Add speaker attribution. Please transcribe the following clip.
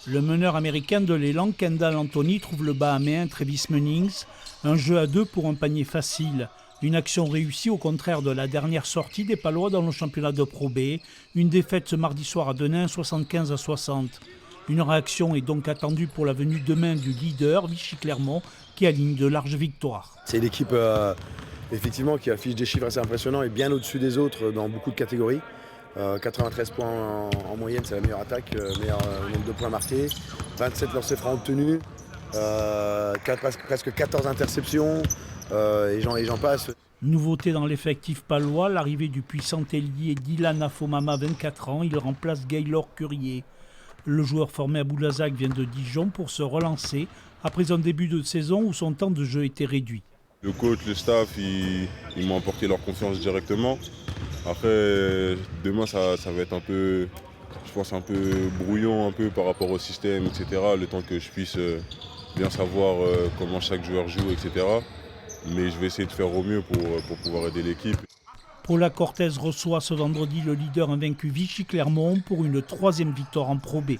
Speaker 1: Le meneur américain de l'élan, Kendall Anthony, trouve le bas à main, Travis Munnings. Un jeu à deux pour un panier facile. Une action réussie au contraire de la dernière sortie des Palois dans le championnat de Pro B. Une défaite ce mardi soir à Denain, 75-60. Une réaction est donc attendue pour la venue demain du leader, Vichy Clermont, qui aligne de larges victoires.
Speaker 2: C'est l'équipe effectivement qui affiche des chiffres assez impressionnants et bien au-dessus des autres dans beaucoup de catégories. 93 points en moyenne, c'est la meilleure attaque, meilleur nombre de points marqués, 27 lancers francs obtenus, presque 14 interceptions, et j'en passe.
Speaker 1: Nouveauté dans l'effectif palois, l'arrivée du puissant ailier Dylan Afomama, 24 ans, il remplace Gaylor Currier. Le joueur formé à Boulazac vient de Dijon pour se relancer après un début de saison où son temps de jeu était réduit.
Speaker 3: Le coach, le staff, ils m'ont apporté leur confiance directement. Après, demain, ça va être un peu, je pense, un peu brouillon un peu par rapport au système, etc. Le temps que je puisse bien savoir comment chaque joueur joue, etc. Mais je vais essayer de faire au mieux pour pouvoir aider l'équipe.
Speaker 1: Paula Cortez reçoit ce vendredi le leader invaincu Vichy Clermont pour une troisième victoire en Pro B.